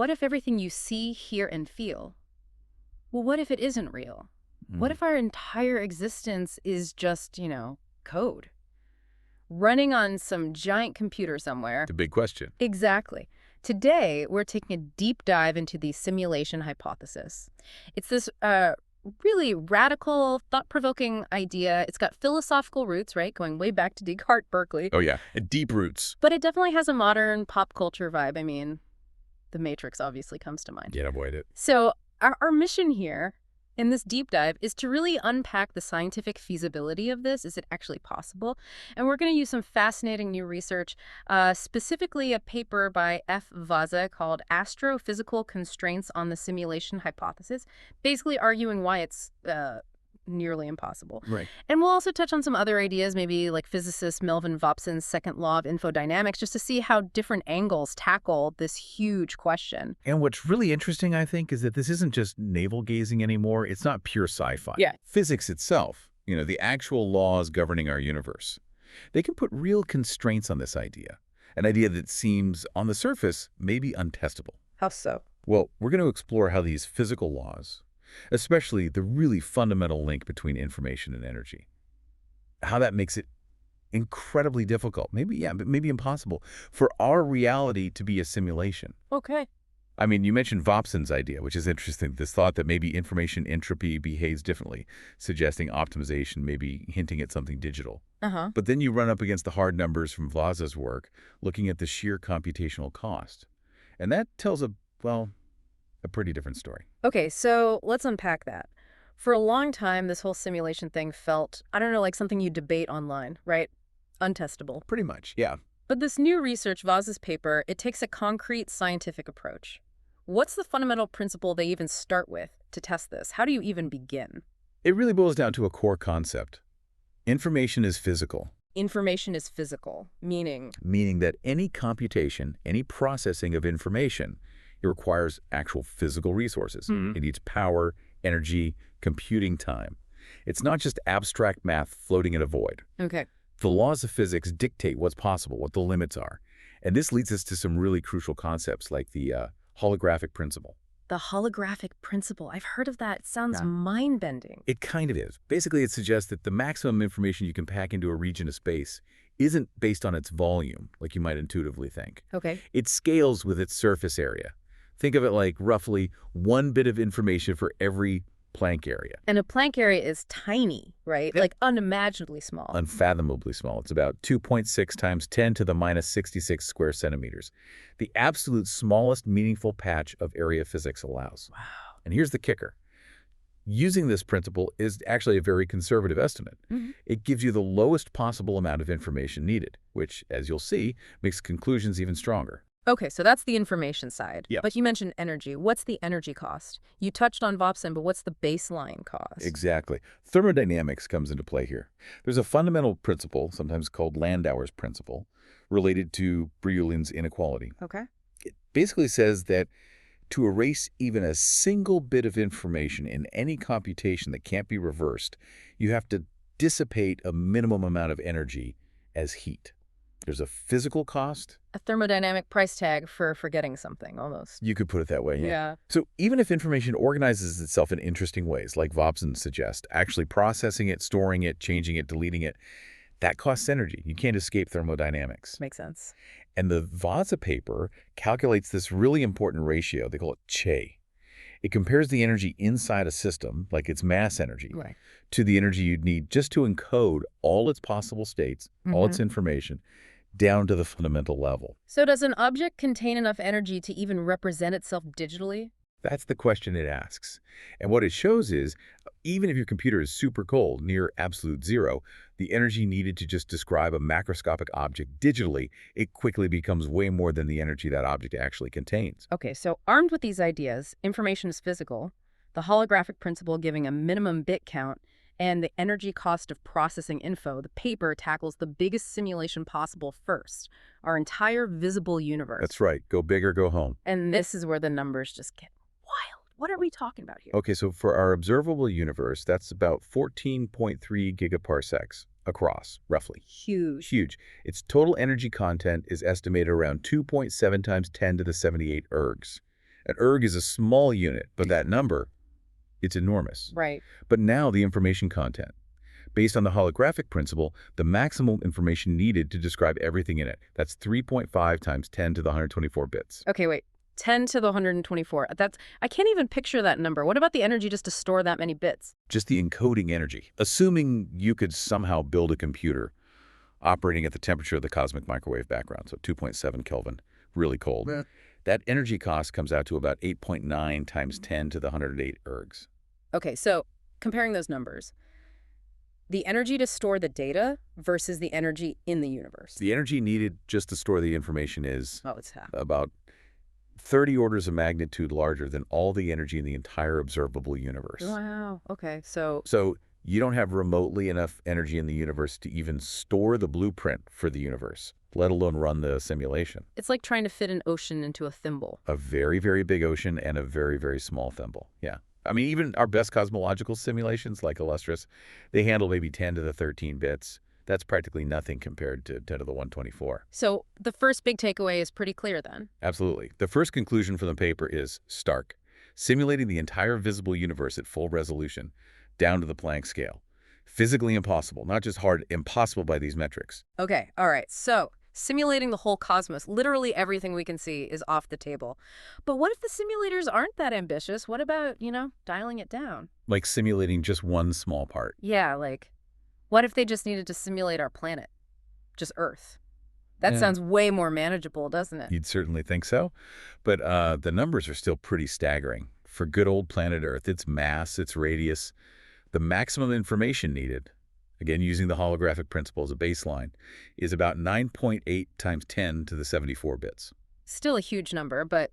What if everything you see, hear, and feel? Well, what if it isn't real? What Mm. if our entire existence is just, code? Running on some giant computer somewhere. The big question. Exactly. Today, we're taking a deep dive into the simulation hypothesis. It's this really radical, thought-provoking idea. It's got philosophical roots, right, going way back to Descartes, Berkeley. Oh, yeah. And deep roots. But it definitely has a modern pop culture vibe. I mean, The Matrix obviously comes to mind. Can't avoid it. So our mission here in this deep dive is to really unpack the scientific feasibility of this. Is it actually possible? And we're going to use some fascinating new research, specifically a paper by F. Vaza called Astrophysical Constraints on the Simulation Hypothesis, basically arguing why it's nearly impossible. Right. And we'll also touch on some other ideas, maybe like physicist Melvin Vopson's second law of infodynamics, just to see how different angles tackle this huge question. And what's really interesting, I think, is that this isn't just navel-gazing anymore. It's not pure sci-fi. Yeah. Physics itself, the actual laws governing our universe, they can put real constraints on this idea, an idea that seems, on the surface, maybe untestable. How so? Well, we're going to explore how these physical laws, especially the really fundamental link between information and energy, how that makes it incredibly difficult, maybe impossible, for our reality to be a simulation. Okay. I mean, you mentioned Vopson's idea, which is interesting, this thought that maybe information entropy behaves differently, suggesting optimization, maybe hinting at something digital. Uh-huh. But then you run up against the hard numbers from Vaza's work, looking at the sheer computational cost. And that tells a pretty different story. Okay, so let's unpack that. For a long time, this whole simulation thing felt, I don't know, like something you debate online, right? Untestable. Pretty much, yeah. But this new research, Vaz's paper, it takes a concrete scientific approach. What's the fundamental principle they even start with to test this? How do you even begin? It really boils down to a core concept. Information is physical. Information is physical, meaning? Meaning that any computation, any processing of information, it requires actual physical resources. It needs power, energy, computing time. It's not just abstract math floating in a void. Okay. The laws of physics dictate what's possible, what the limits are. And this leads us to some really crucial concepts like the holographic principle. The holographic principle. I've heard of that. It sounds Yeah. mind-bending. It kind of is. Basically, it suggests that the maximum information you can pack into a region of space isn't based on its volume, like you might intuitively think. Okay. It scales with its surface area. Think of it like roughly 1 bit of information for every Planck area. And a Planck area is tiny, right? Yep. Like unimaginably small. Unfathomably small. It's about 2.6 times 10 to the minus 66 square centimeters. The absolute smallest meaningful patch of area physics allows. Wow. And here's the kicker. Using this principle is actually a very conservative estimate. It gives you the lowest possible amount of information needed, which, as you'll see, makes conclusions even stronger. Okay, so that's the information side. Yep. But you mentioned energy. What's the energy cost? You touched on Vopson, but what's the baseline cost? Exactly. Thermodynamics comes into play here. There's a fundamental principle, sometimes called Landauer's principle, related to Brillouin's inequality. Okay. It basically says that to erase even a single bit of information in any computation that can't be reversed, you have to dissipate a minimum amount of energy as heat. There's a physical cost. A thermodynamic price tag for forgetting something, almost. You could put it that way, Yeah. So even if information organizes itself in interesting ways, like Vopson suggests, actually processing it, storing it, changing it, deleting it, that costs energy. You can't escape thermodynamics. Makes sense. And the Vaza paper calculates this really important ratio. They call it Che. It compares the energy inside a system, like its mass energy, Right. to the energy you'd need just to encode all its possible states, all its information, down to the fundamental level. So does an object contain enough energy to even represent itself digitally? That's the question it asks. And what it shows is, even if your computer is super cold, near absolute zero, the energy needed to just describe a macroscopic object digitally, it quickly becomes way more than the energy that object actually contains. Okay, so armed with these ideas, information is physical, the holographic principle giving a minimum bit count, and the energy cost of processing info, the paper tackles the biggest simulation possible first, our entire visible universe. That's right. Go big or go home. And this is where the numbers just get wild. What are we talking about here? Okay, so for our observable universe, that's about 14.3 gigaparsecs across, roughly. Huge. Huge. Its total energy content is estimated around 2.7 times 10 to the 78 ergs. An erg is a small unit, but that number, it's enormous. Right. But now the information content. Based on the holographic principle, the maximum information needed to describe everything in it. That's 3.5 times 10 to the 124 bits. Okay, wait. 10 to the 124. I can't even picture that number. What about the energy just to store that many bits? Just the encoding energy. Assuming you could somehow build a computer operating at the temperature of the cosmic microwave background, so 2.7 Kelvin, really cold. Yeah. That energy cost comes out to about 8.9 times 10 to the 108 ergs. Okay, so comparing those numbers, the energy to store the data versus the energy in the universe. The energy needed just to store the information is It's half. about 30 orders of magnitude larger than all the energy in the entire observable universe. Wow. Okay, so So you don't have remotely enough energy in the universe to even store the blueprint for the universe, let alone run the simulation. it's like trying to fit an ocean into a thimble. A very, very big ocean and a very, very small thimble. Yeah. I mean, even our best cosmological simulations, like Illustris, they handle maybe 10 to the 13 bits. That's practically nothing compared to 10 to the 124. So the first big takeaway is pretty clear then. Absolutely. The first conclusion from the paper is stark. Simulating the entire visible universe at full resolution, down to the Planck scale. Physically impossible, not just hard, impossible by these metrics. Okay, all right. So simulating the whole cosmos, literally everything we can see, is off the table. But what if the simulators aren't that ambitious? What about, dialing it down? Like simulating just one small part. Yeah, like, what if they just needed to simulate our planet? Just Earth. That sounds way more manageable, doesn't it? You'd certainly think so. But the numbers are still pretty staggering. For good old planet Earth, its mass, its radius, the maximum information needed, again using the holographic principle as a baseline, is about 9.8 times 10 to the 74 bits. Still a huge number, but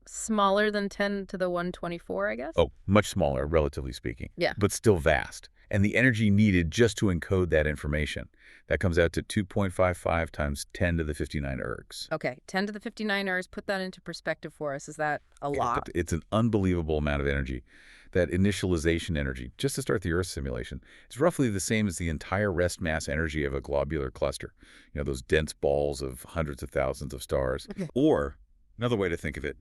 smaller than 10 to the 124, I guess? Oh, much smaller, relatively speaking. Yeah. But still vast. And the energy needed just to encode that information, that comes out to 2.55 times 10 to the 59 ergs. Okay, 10 to the 59 ergs. Put that into perspective for us. Is that a lot? It's an unbelievable amount of energy. That initialization energy, just to start the Earth simulation, is roughly the same as the entire rest mass energy of a globular cluster. Those dense balls of hundreds of thousands of stars. Okay. Or, another way to think of it,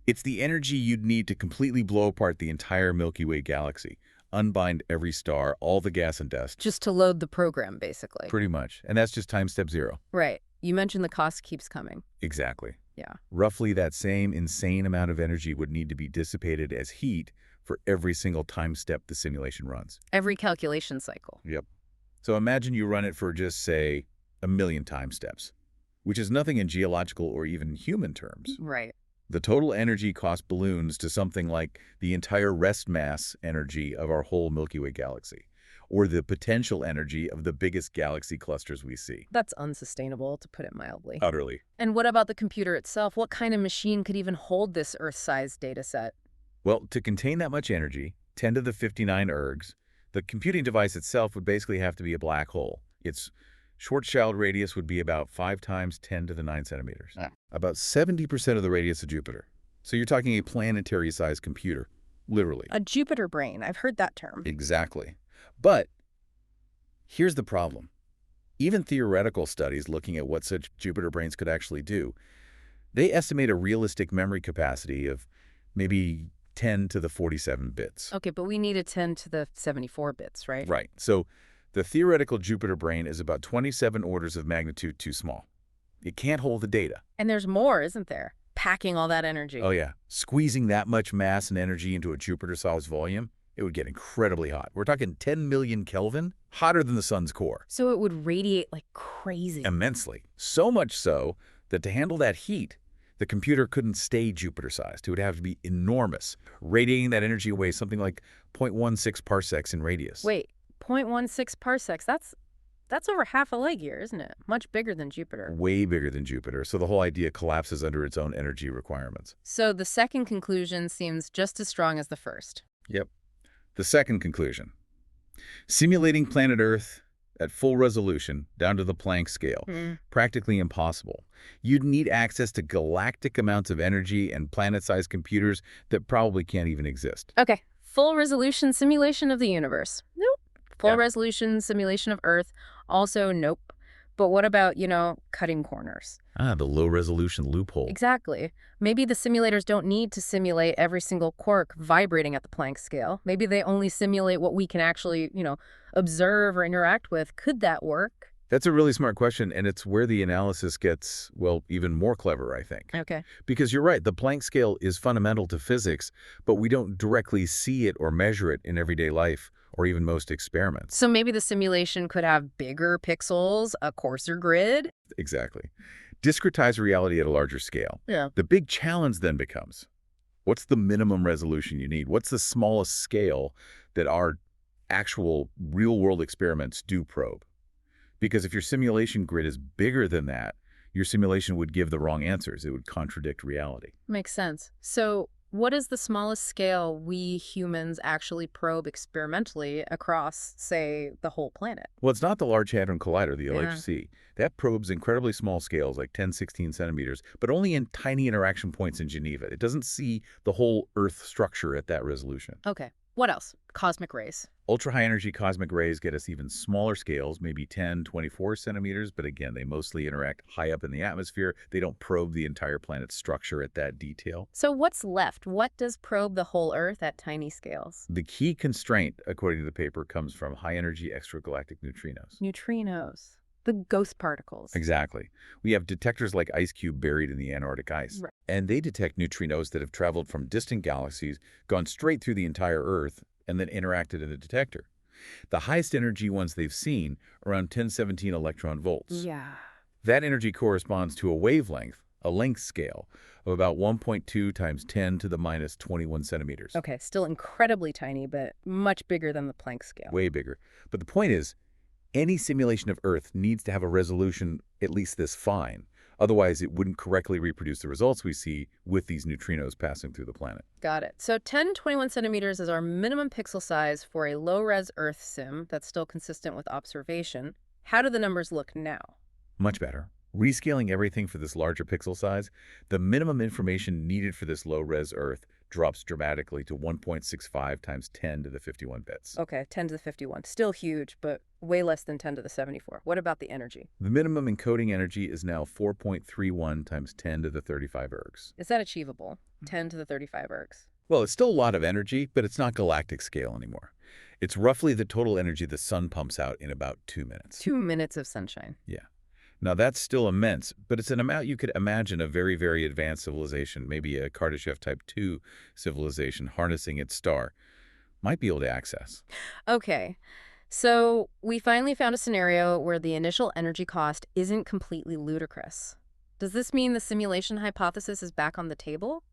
it's the energy you'd need to completely blow apart the entire Milky Way galaxy, unbind every star, all the gas and dust. Just to load the program, basically. Pretty much. And that's just time step zero. Right. You mentioned the cost keeps coming. Exactly. Yeah. Roughly that same insane amount of energy would need to be dissipated as heat for every single time step the simulation runs. Every calculation cycle. Yep. So imagine you run it for just, say, 1,000,000 time steps, which is nothing in geological or even human terms. Right. The total energy cost balloons to something like the entire rest mass energy of our whole Milky Way galaxy, or the potential energy of the biggest galaxy clusters we see. That's unsustainable, to put it mildly. Utterly. And what about the computer itself? What kind of machine could even hold this Earth-sized data set? Well, to contain that much energy, 10 to the 59 ergs, the computing device itself would basically have to be a black hole. Its Schwarzschild radius would be about 5 times 10 to the 9 centimeters. About 70% of the radius of Jupiter. So you're talking a planetary-sized computer, literally. A Jupiter brain. I've heard that term. Exactly. But here's the problem. Even theoretical studies looking at what such Jupiter brains could actually do, they estimate a realistic memory capacity of maybe 10 to the 47 bits. Okay, but we need a 10 to the 74 bits, right? Right. So the theoretical Jupiter brain is about 27 orders of magnitude too small. It can't hold the data. And there's more, isn't there? Packing all that energy. Oh, yeah. Squeezing that much mass and energy into a Jupiter-sized volume, it would get incredibly hot. We're talking 10 million Kelvin, hotter than the sun's core. So it would radiate like crazy. Immensely. So much so that to handle that heat, the computer couldn't stay Jupiter-sized. It would have to be enormous, radiating that energy away something like 0.16 parsecs in radius. Wait, 0.16 parsecs? That's over half a light year, isn't it? Much bigger than Jupiter. Way bigger than Jupiter, so the whole idea collapses under its own energy requirements. So the second conclusion seems just as strong as the first. Yep. The second conclusion. Simulating planet Earth at full resolution, down to the Planck scale, practically impossible. You'd need access to galactic amounts of energy and planet-sized computers that probably can't even exist. Okay, full resolution simulation of the universe. Nope. Full resolution simulation of Earth. Also, nope. But what about, cutting corners? Ah, the low-resolution loophole. Exactly. Maybe the simulators don't need to simulate every single quark vibrating at the Planck scale. Maybe they only simulate what we can actually, observe or interact with. Could that work? That's a really smart question, and it's where the analysis gets, well, even more clever, I think. Okay. Because you're right, the Planck scale is fundamental to physics, but we don't directly see it or measure it in everyday life or even most experiments. So maybe the simulation could have bigger pixels, a coarser grid? Exactly. Discretize reality at a larger scale. Yeah. The big challenge then becomes, what's the minimum resolution you need? What's the smallest scale that our actual real-world experiments do probe? Because if your simulation grid is bigger than that, your simulation would give the wrong answers. It would contradict reality. Makes sense. So what is the smallest scale we humans actually probe experimentally across, say, the whole planet? Well, it's not the Large Hadron Collider, the Yeah. LHC. That probes incredibly small scales, like 10, 16 centimeters, but only in tiny interaction points in Geneva. It doesn't see the whole Earth structure at that resolution. Okay. What else? Cosmic rays. Ultra-high energy cosmic rays get us even smaller scales, maybe 10, 24 centimeters, but again, they mostly interact high up in the atmosphere. They don't probe the entire planet's structure at that detail. So what's left? What does probe the whole Earth at tiny scales? The key constraint, according to the paper, comes from high-energy extragalactic neutrinos. Neutrinos. The ghost particles. Exactly. We have detectors like IceCube buried in the Antarctic ice, Right. and they detect neutrinos that have traveled from distant galaxies, gone straight through the entire Earth, and then interacted in the detector. The highest energy ones they've seen, around 1017 electron volts. Yeah. That energy corresponds to a wavelength, a length scale, of about 1.2 times 10 to the minus 21 centimeters. Okay, still incredibly tiny, but much bigger than the Planck scale. Way bigger. But the point is, any simulation of Earth needs to have a resolution at least this fine. Otherwise, it wouldn't correctly reproduce the results we see with these neutrinos passing through the planet. Got it. So 1021 centimeters is our minimum pixel size for a low-res Earth sim that's still consistent with observation. How do the numbers look now? Much better. Rescaling everything for this larger pixel size, the minimum information needed for this low-res Earth drops dramatically to 1.65 times 10 to the 51 bits. Okay, 10 to the 51. Still huge, but way less than 10 to the 74. What about the energy? The minimum encoding energy is now 4.31 times 10 to the 35 ergs. Is that achievable? 10 to the 35 ergs. Well, it's still a lot of energy, but it's not galactic scale anymore. It's roughly the total energy the sun pumps out in about 2 minutes. 2 minutes of sunshine. Yeah. Now, that's still immense, but it's an amount you could imagine a very, very advanced civilization, maybe a Kardashev Type 2 civilization harnessing its star, might be able to access. Okay, so we finally found a scenario where the initial energy cost isn't completely ludicrous. Does this mean the simulation hypothesis is back on the table?